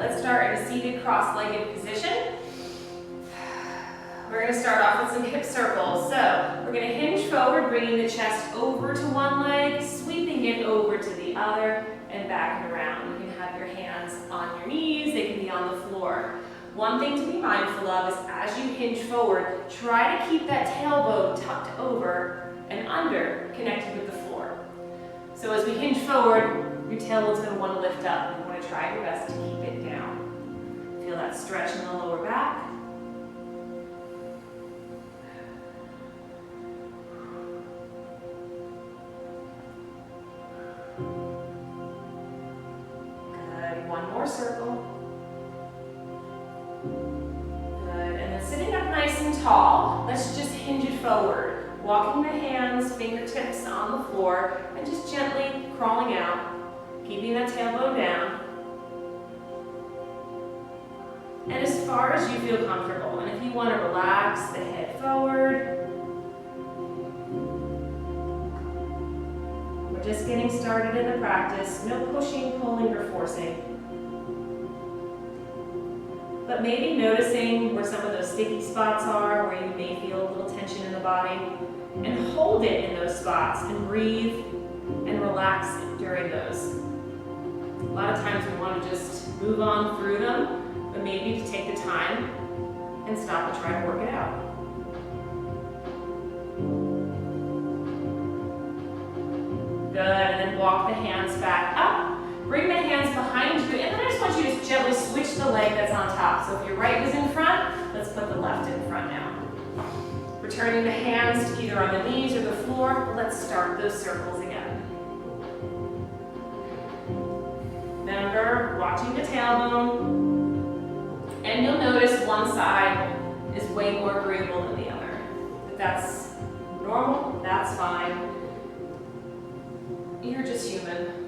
Let's start in a seated cross-legged position. We're going to start off with some hip circles. So we're going to hinge forward, bringing the chest over to one leg, sweeping it over to the other, and back and around. You can have your hands on your knees. They can be on the floor. One thing to be mindful of is as you hinge forward, try to keep that tailbone tucked over and under, connected with the floor. So as we hinge forward, your tailbone's going to want to lift up. You want to try your best to keep it down. Feel that stretch in the lower back. Good. One more circle. Good. And then sitting up nice and tall, let's just hinge it forward. Walking the hands, fingertips on the floor, and just gently crawling out, keeping that tailbone down. And as far as you feel comfortable, and if you want to relax the head forward, we're just getting started in the practice. No pushing, pulling, or forcing. But maybe noticing where some of those sticky spots are, where you may feel a little tension in the body, and hold it in those spots and breathe and relax during those. A lot of times we want to just move on through them, but maybe to take the time and stop and try to work it out. Good, and then walk the hands back up. Bring the hands behind you, and then I just want you to gently switch the leg that's on top. So if your right was in front, let's put the left in front now. Returning the hands to either on the knees or the floor. Let's start those circles again. Remember, watching the tailbone. And you'll notice one side is way more agreeable than the other. If that's normal, that's fine. You're just human.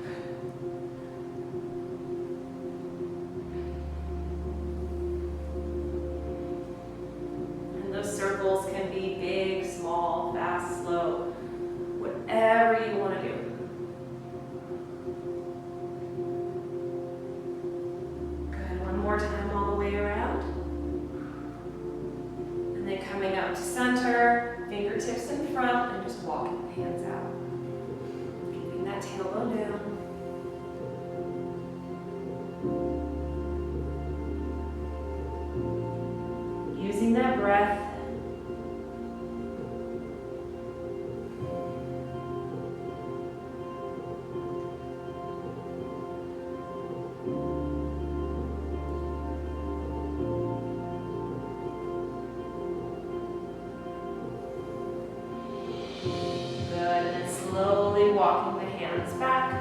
Circles can be big, small, fast, slow, whatever you want to do. Good, one more time all the way around. And then coming up to center, fingertips in front, and just walking the hands out. Keeping that tailbone down. Using that breath. Slowly walking the hands back,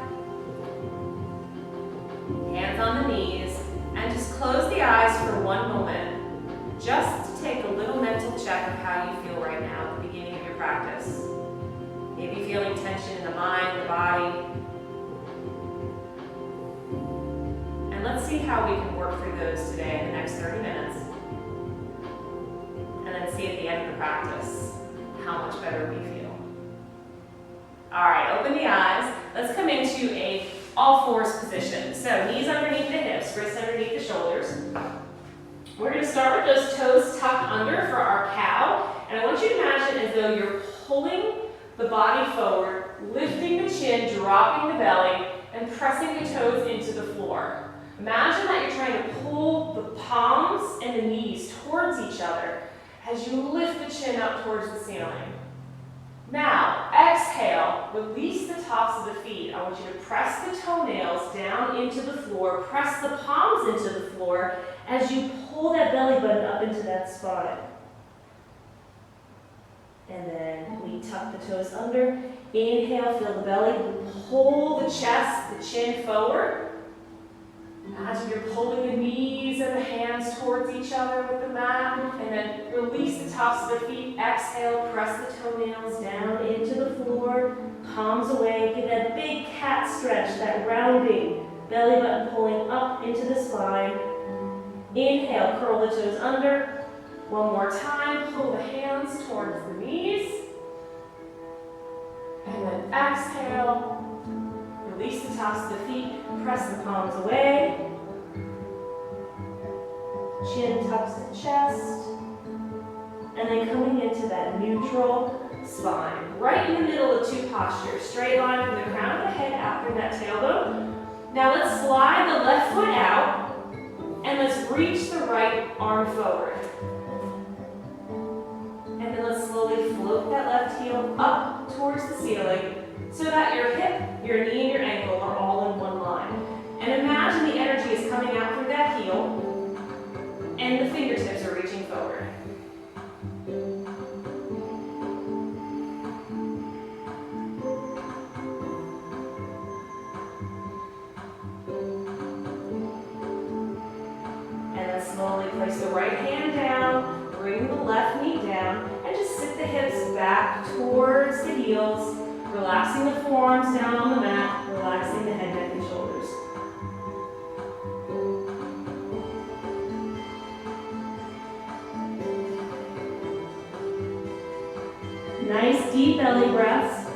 hands on the knees, and just close the eyes for one moment, just to take a little mental check of how you feel right now at the beginning of your practice. Maybe feeling tension in the mind, the body. And let's see how we can work through those today in the next 30 minutes. And then see at the end of the practice how much better we feel. All right, open the eyes. Let's come into a all fours position. So knees underneath the hips, wrists underneath the shoulders. We're going to start with those toes tucked under for our cow. And I want you to imagine as though you're pulling the body forward, lifting the chin, dropping the belly, and pressing the toes into the floor. Imagine that you're trying to pull the palms and the knees towards each other as you lift the chin up towards the ceiling. Now, exhale, release the tops of the feet. I want you to press the toenails down into the floor, press the palms into the floor as you pull that belly button up into that spine. And then we tuck the toes under. Inhale, feel the belly, pull the chest, the chin forward. Imagine you're pulling the knees and the hands towards each other with the mat, and then release the tops of the feet. Exhale, press the toenails down into the floor, palms away. Give that big cat stretch, that rounding belly button pulling up into the spine. Inhale, curl the toes under. One more time, pull the hands towards the knees. And then exhale, release the tops of the feet, press the palms away. Chin tucks to chest. And then coming into that neutral spine. Right in the middle of two postures. Straight line from the crown of the head out through that tailbone. Now let's slide the left foot out. And let's reach the right arm forward. And then let's slowly float that left heel up towards the ceiling so that your hip, your knee, and your ankle are all in one line. And imagine the energy is coming out through that heel and the fingertips are reaching forward. And then slowly place the right hand down, bring the left knee down, and just sit the hips back towards the heels, relaxing the forearms down on the mat, relaxing the head, neck, and shoulders. Nice deep belly breaths.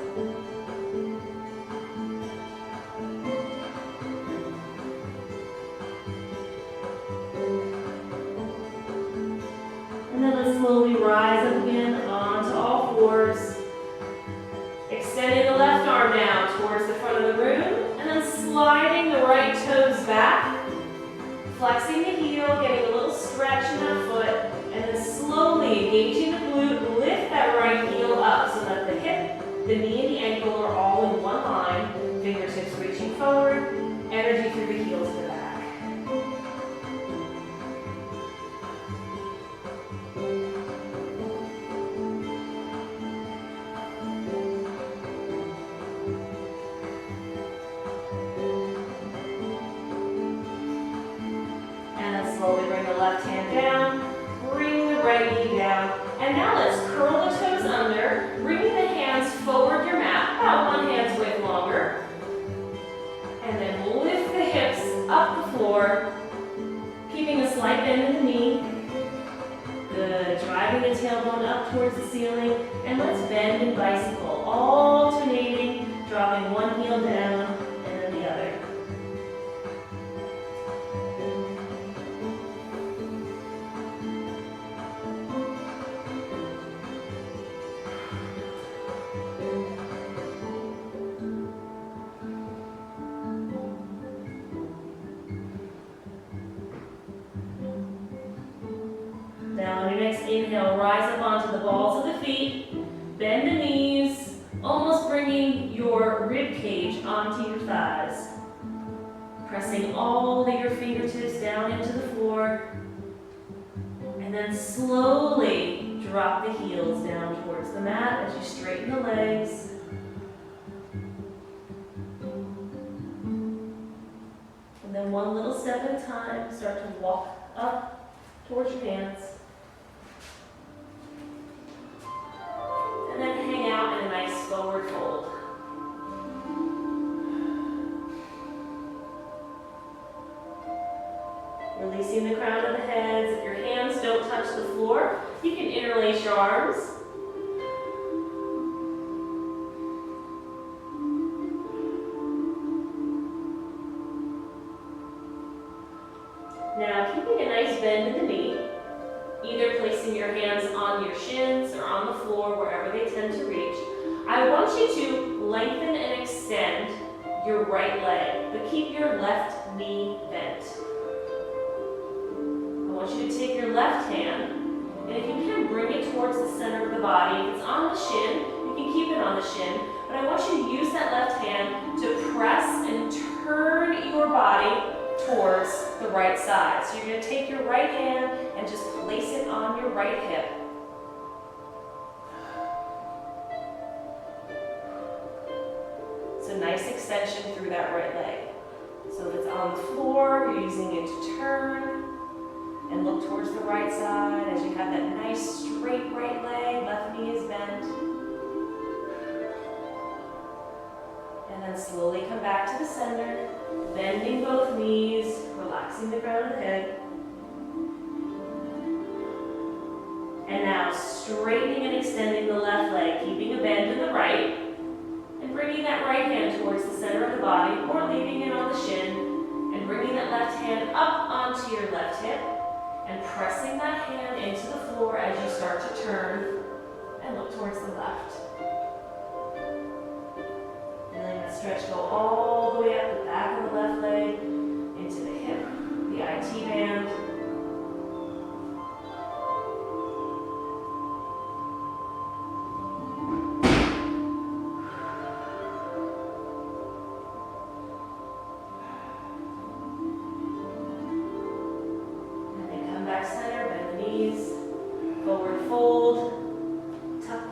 And then let's slowly rise up again onto all fours. Extending the left arm now towards the front of the room, and then sliding the right toes back, flexing the heel, getting a little stretch in that foot, and then slowly engaging the glute, lift that right heel up so that the hip, the knee, and the ankle are all in one line, fingertips reaching forward, energy through the heels to the back. Slowly bring the left hand down, bring the right knee down, and now let's curl the toes under, bringing the hands forward your mat, about one hand's width longer, and then lift the hips up the floor, keeping a slight bend in the knee. Good, driving the tailbone up towards the ceiling, and let's bend and bicycle, alternating, dropping one heel down, and then the other. Now on your next inhale, rise up onto the balls of the feet, bend the knees, almost bringing your rib cage onto your thighs. Pressing all of your fingertips down into the floor, and then slowly drop the heels down towards the mat as you straighten the legs. And then one little step at a time, start to walk up towards your hands. And then hang out in a nice forward fold. Releasing the crown of the head. If your hands don't touch the floor, you can interlace your arms. Now, keeping a nice bend in the knee, either placing your hands on your shins or on the floor, wherever they tend to reach. I want you to lengthen and extend your right leg, but keep your left knee bent. I want you to take your left hand, and if you can, bring it towards the center of the body. If it's on the shin, you can keep it on the shin, but I want you to use that left hand to press and turn your body towards the right side. So you're going to take your right hand and just place it on your right hip. So nice extension through that right leg. So if it's on the floor, you're using it to turn and look towards the right side as you have that nice straight right leg, left knee is bent. And then slowly come back to the center, bending both knees, relaxing the crown of the head. And now straightening and extending the left leg, keeping a bend in the right, and bringing that right hand towards the center of the body, or leaving it on the shin, and bringing that left hand up onto your left hip, and pressing that hand into the floor as you start to turn and look towards the left. And letting that stretch go all the way up the back of the left leg into the hip, the IT band.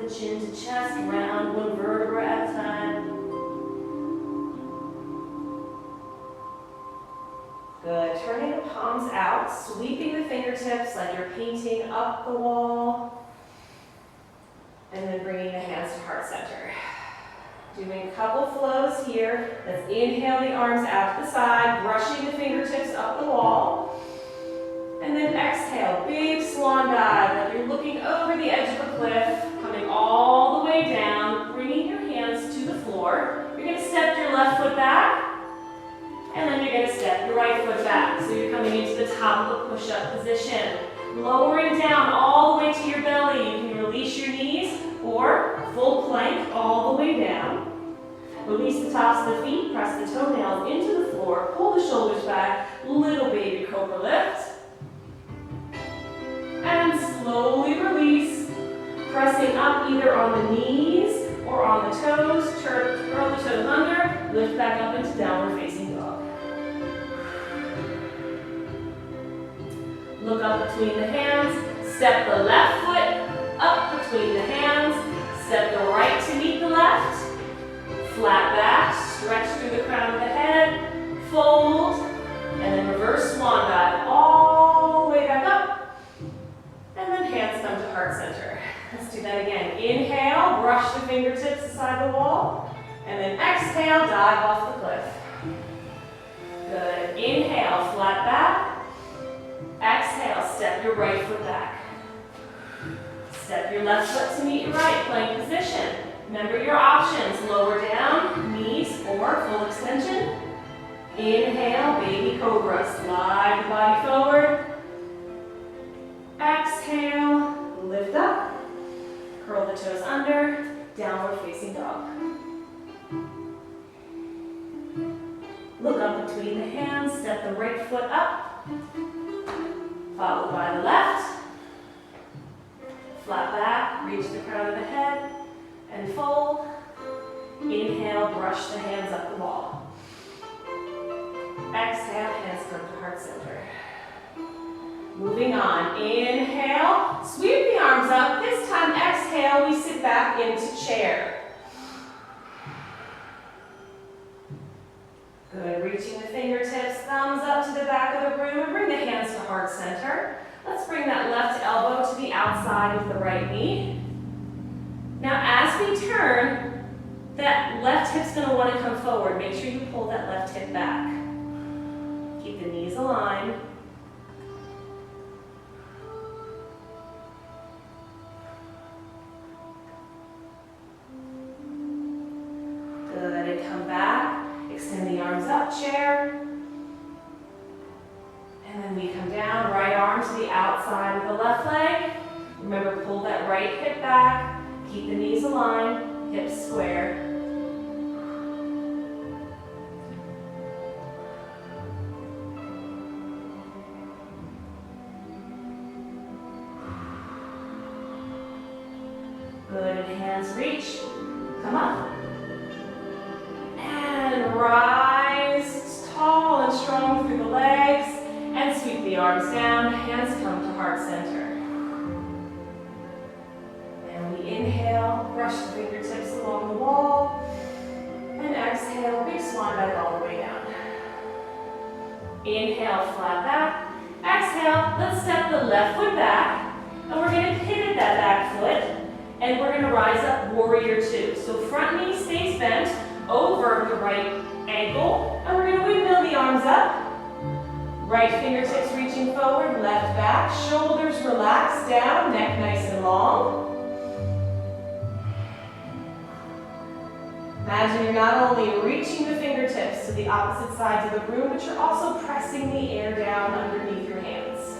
Chin to chest, round one vertebra at a time. Good. Turning the palms out, sweeping the fingertips like you're painting up the wall. And then bringing the hands to heart center. Doing a couple flows here. Let's inhale the arms out to the side, brushing the fingertips up the wall. And then exhale, big swan dive, like you're looking over the edge of a cliff, coming all the way down, bringing your hands to the floor. You're going to step your left foot back, and then you're going to step your right foot back. So you're coming into the top of the push-up position. Lowering down all the way to your belly. You can release your knees, or full plank all the way down. Release the tops of the feet, press the toenails into the floor, pull the shoulders back, little baby cobra lift. And slowly release, pressing up either on the knees or on the toes. Curl the toes under, lift back up into downward facing dog. Look up between the hands, step the left foot up between the hands, step the right to meet the left, flat back, stretch through the crown of the head, fold, and then reverse swan dive all the way back up. And then hands come to heart center. Let's do that again. Inhale, brush the fingertips aside the wall. And then exhale, dive off the cliff. Good. Inhale, flat back. Exhale, step your right foot back. Step your left foot to meet your right, plank position. Remember your options, lower down, knees, or full extension. Inhale, baby cobra. Slide the body forward. Exhale, lift up, curl the toes under, downward facing dog. Look up between the hands, step the right foot up, followed by the left. Flat back, reach the crown of the head, and fold. Inhale, brush the hands up the wall. Exhale, hands come to heart center. Moving on, inhale, sweep the arms up. This time, exhale, we sit back into chair. Good, reaching the fingertips, thumbs up to the back of the room, and bring the hands to heart center. Let's bring that left elbow to the outside of the right knee. Now, as we turn, that left hip's gonna wanna come forward. Make sure you pull that left hip back. Keep the knees aligned. Good, and come back. Extend the arms up, chair. And then we come down, right arm to the outside of the left leg. Remember, pull that right hip back. Keep the knees aligned, hips square. Good, and hands reach. Come up. And rise tall and strong through the legs. And sweep the arms down, hands come to heart center. And we inhale, brush the fingertips along the wall. And exhale, big swan dive all the way down. Inhale, flat back. Exhale, let's step the left foot back. And we're gonna pivot that back foot. And we're gonna rise up warrior two. So front knee stays bent over the right ankle. And we're gonna windmill the arms up. Right fingertips reaching forward, left back, shoulders relaxed down, neck nice and long. Imagine you're not only reaching the fingertips to the opposite sides of the room, but you're also pressing the air down underneath your hands.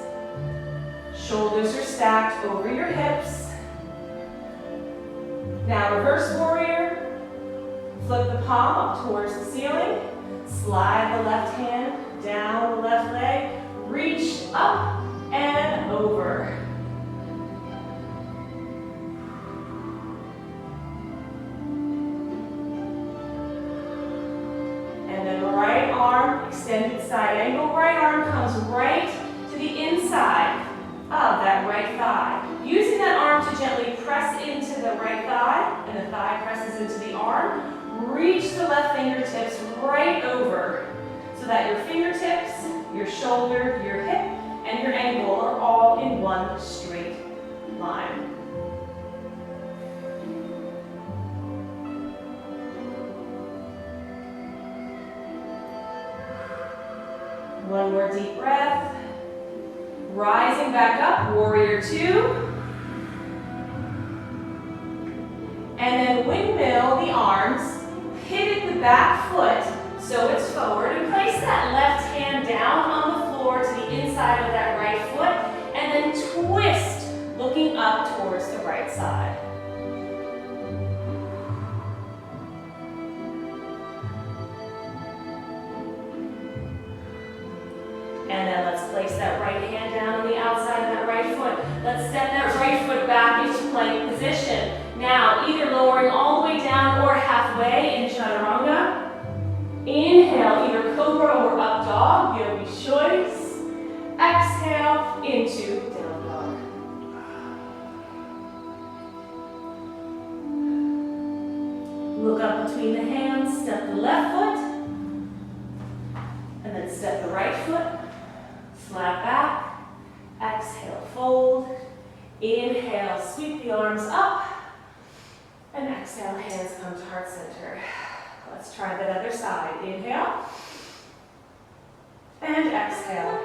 Shoulders are stacked over your hips. Now reverse warrior. Flip the palm up towards the ceiling. Slide the left hand down the left leg. Reach up and over. And then right arm, extended side angle. Right arm comes right to the inside of that right thigh. Using that arm to gently press into the right thigh, and the thigh presses into the arm. Reach the left fingertips right over so that your fingertips, your shoulder, your hip, and your ankle are all in one straight line. One more deep breath. Rising back up, warrior two. And then windmill the arms. Pivot the back foot so it's forward, and place that left hand down on the floor to the inside of that right foot, and then twist, looking up towards the right side. And then let's place that right hand down on the outside of that right foot. Let's step that right foot back into plank position. Now, either lowering all the way down or halfway in chaturanga. Inhale, either cobra or up dog, yogi's choice. Exhale into down dog. Look up between the hands, step the left foot, and then step the right foot. Flat back. Exhale, fold. Inhale, sweep the arms up. And exhale, hands come to heart center. Let's try that other side. Inhale. And exhale.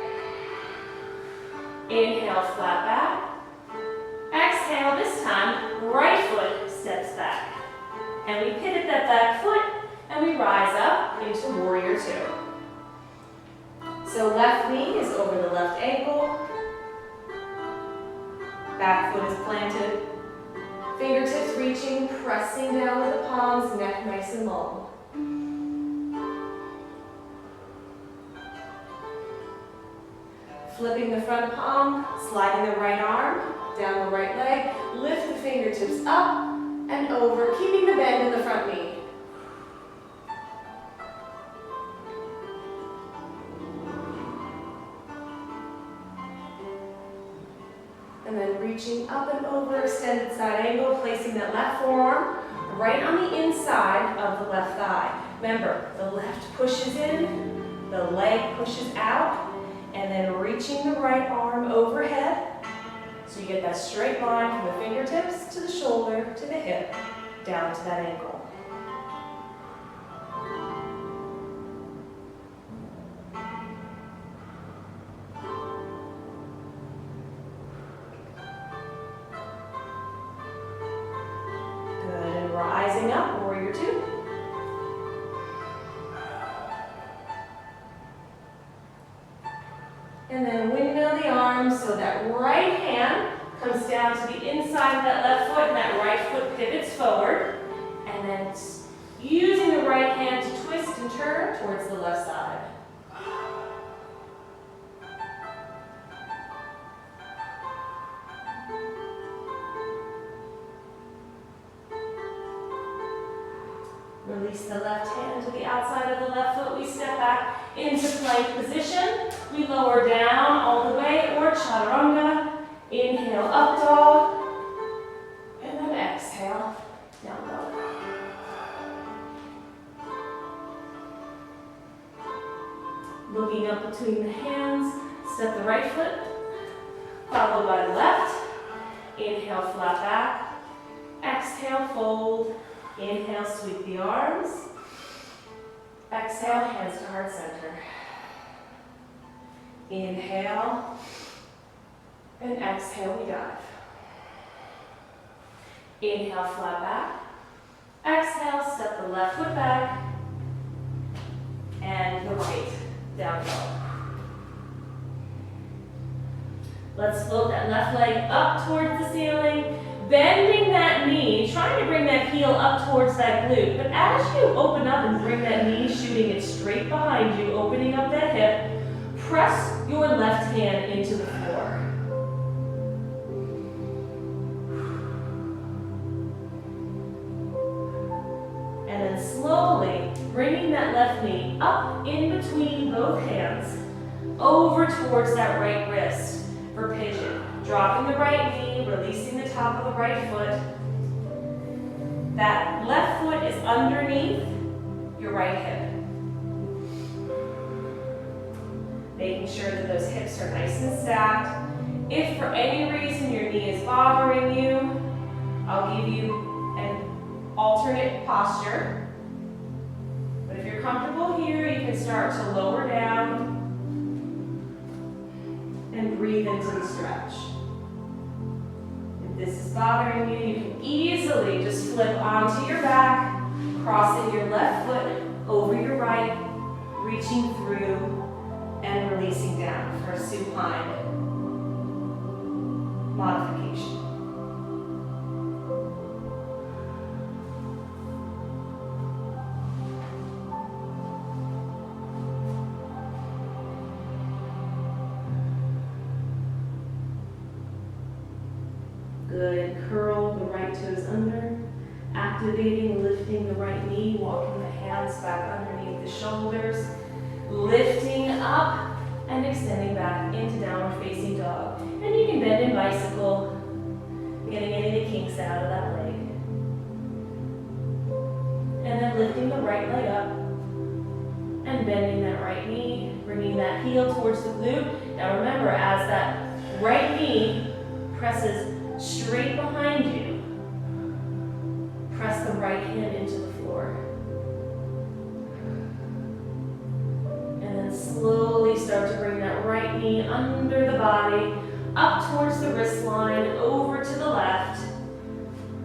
Inhale, flat back. Exhale, this time, right foot steps back. And we pivot that back foot, and we rise up into warrior two. So left knee is over the left ankle. Back foot is planted. Fingertips reaching, pressing down with the palms, neck nice and long. Flipping the front palm, sliding the right arm down the right leg. Lift the fingertips up and over, keeping the bend in the front knee. And then reaching up and over, extended side angle, placing that left forearm right on the inside of the left thigh. Remember, the left pushes in, the leg pushes out, and then reaching the right arm overhead. So you get that straight line from the fingertips to the shoulder to the hip, down to that ankle. Rising up, warrior two. And then windmill the arms so that right hand comes down to the inside of that left foot and that right foot pivots forward. And then using the right hand to twist and turn towards the left side. Release the left hand to the outside of the left foot. We step back into plank position. We lower down all the way, or chaturanga. Inhale, up dog. And then exhale, down dog. Looking up between the hands, step the right foot, followed by the left. Inhale, flat back. Exhale, fold. Inhale, sweep the arms. Exhale, hands to heart center. Inhale. And exhale, we dive. Inhale, flat back. Exhale, step the left foot back. And the right, down dog. Let's float that left leg up towards the ceiling, bending that knee, trying to bring that heel up towards that glute. But as you open up and bring that knee, shooting it straight behind you, opening up that hip, press your left hand into the floor. And then slowly bringing that left knee up in between both hands, over towards that right wrist for pigeon. Dropping the right knee, releasing the top of the right foot. That left foot is underneath your right hip. Making sure that those hips are nice and stacked. If for any reason your knee is bothering you, I'll give you an alternate posture. But if you're comfortable here, you can start to lower down and breathe into the stretch. If this is bothering you, you can easily just flip onto your back, crossing your left foot over your right, reaching through and releasing down for a supine modification. Good, curl the right toes under, activating, lifting the right knee, walking the hands back underneath the shoulders, lifting up and extending back into downward facing dog. And you can bend and bicycle, getting any of the kinks out of that leg. And then lifting the right leg up and bending that right knee, bringing that heel towards the glute. Now remember, as that right knee presses straight behind you, press the right hand into the floor. And then slowly start to bring that right knee under the body, up towards the wrist line, over to the left,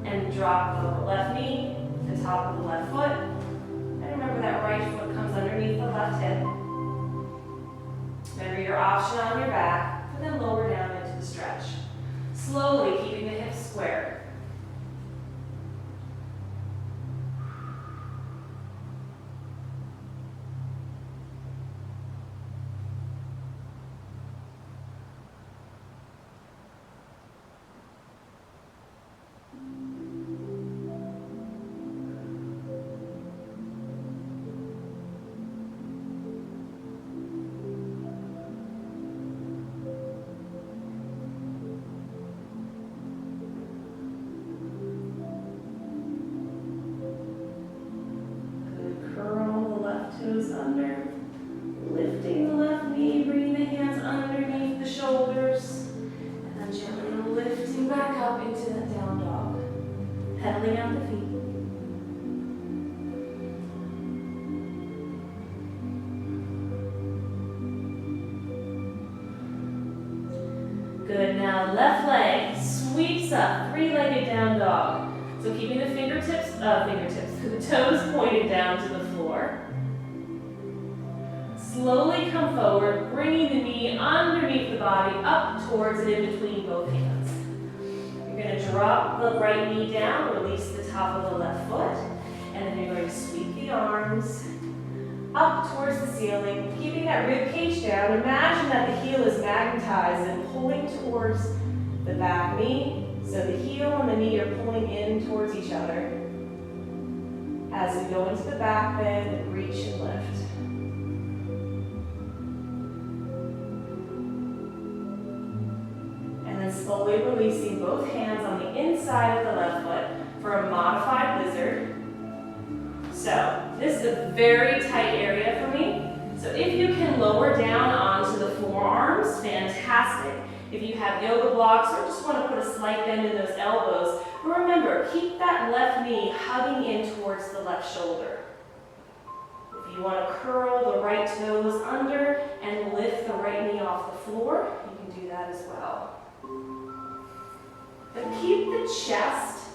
and drop the left knee, the top of the left foot. And remember that right foot comes underneath the left hip. Remember your option on your back, and then lower down into the stretch. Slowly keeping the hips square. Toes under, lifting the left knee, bringing the hands underneath the shoulders, and then gently lifting back up into that down dog, pedaling out the feet. Good, now left leg sweeps up, three-legged down dog. So keeping the the toes pointed down to the floor. Slowly come forward, bringing the knee underneath the body, up towards and in between both hands. You're going to drop the right knee down, release the top of the left foot, and then you're going to sweep the arms up towards the ceiling, keeping that rib cage down. Imagine that the heel is magnetized and pulling towards the back knee, so the heel and the knee are pulling in towards each other. As we go into the back bend, reach and lift. Slowly releasing both hands on the inside of the left foot for a modified lizard. So this is a very tight area for me. So if you can lower down onto the forearms, fantastic. If you have yoga blocks or just want to put a slight bend in those elbows, but remember, keep that left knee hugging in towards the left shoulder. If you want to curl the right toes under and lift the right knee off the floor, you can do that as well. But keep the chest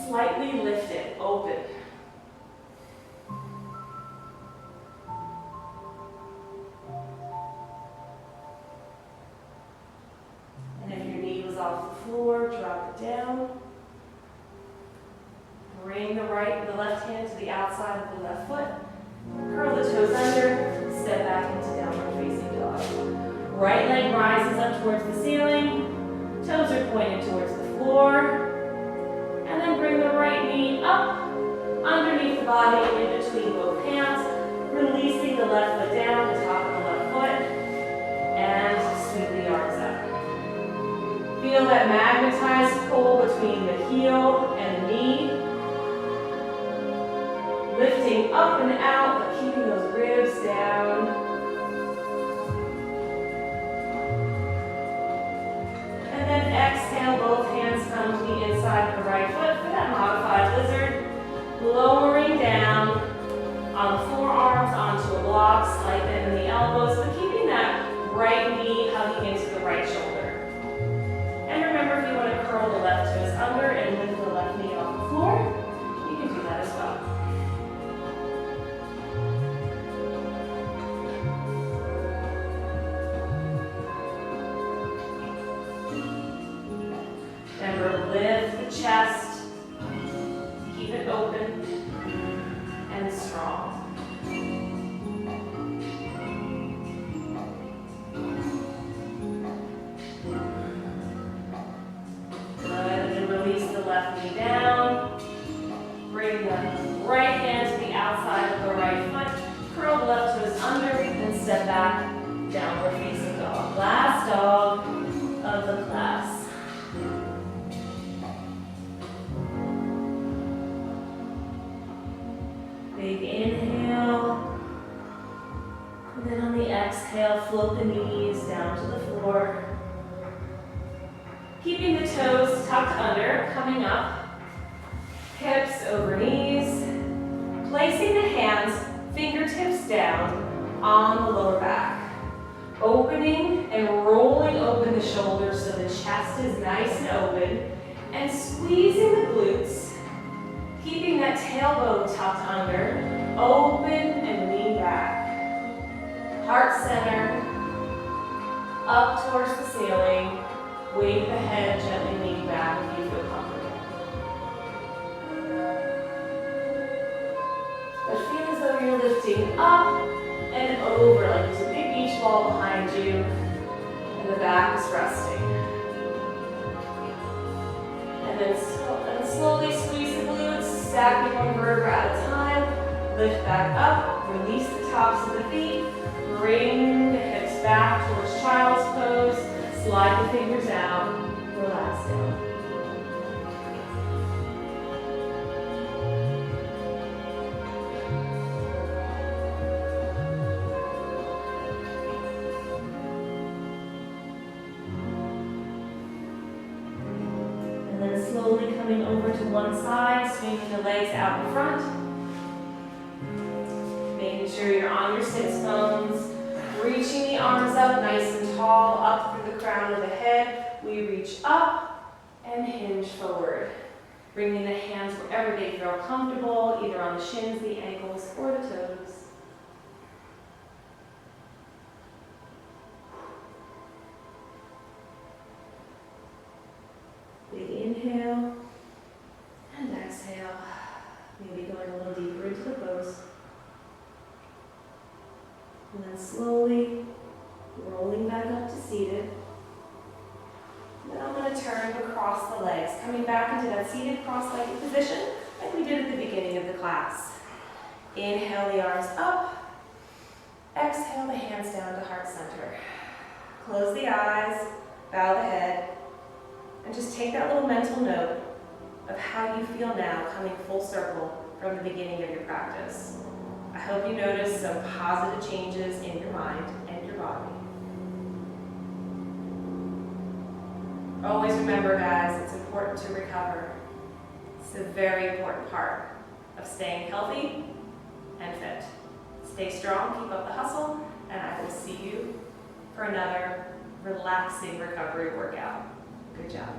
slightly lifted, open. bring the left hand to the outside of the left foot. Curl the toes under, step back into downward facing dog. Right leg rises up towards the ceiling, toes are pointed towards the floor, and then bring the right knee up, underneath the body, in between both hands, releasing the left foot down, the top of the left foot, and sweep the arms up. Feel that magnetized pull between the heel and the knee. Lifting up and out, but keeping those ribs down. And then exhale, both hands come to the inside of the right foot for that modified lizard. Lowering down on the forearms onto a block, slight bend in the elbows, but keeping that right knee hugging into the right shoulder. And remember, if you want to curl the left toes under and lift the left knee off the floor, you can do that as well. Remember, lift the chest, keep it open and strong. Good, and then release the left knee down. Bring the right hand to the outside of the right foot. Curl the left toes under and step back, downward facing dog. Last dog of the class. Big inhale, and then on the exhale, float the knees down to the floor. Keeping the toes tucked under, coming up, hips over knees, placing the hands, fingertips down on the lower back. Opening and rolling open the shoulders so the chest is nice and open, and squeezing the glutes. Keeping that tailbone tucked under, open and lean back. Heart center, up towards the ceiling. Wave the head, gently lean back if you feel comfortable. But feel as though you're lifting up and over, like there's a big beach ball behind you, and the back is resting. And then slowly squeeze the glutes, stacking one vertebra at a time. Lift back up, release the tops of the feet, bring the hips back towards child's pose, slide the fingers out, relax down. And then slowly coming over to one side, swinging the legs out in front. Making sure you're on your sits bones. Reaching the arms up nice and tall, up through the crown of the head. We reach up and hinge forward. Bringing the hands wherever they feel comfortable, either on the shins, the ankles, or the toes. Big inhale and exhale. Maybe going a little deeper into the pose. And then slowly rolling back up to seated. Then I'm going to turn across the legs, coming back into that seated cross-legged position like we did at the beginning of the class. Inhale the arms up. Exhale the hands down to heart center. Close the eyes, bow the head, and just take that little mental note of how you feel now coming full circle from the beginning of your practice. I hope you notice some positive changes in your mind and your body. Always remember, guys, it's important to recover. It's a very important part of staying healthy and fit. Stay strong, keep up the hustle, and I will see you for another relaxing recovery workout. Good job.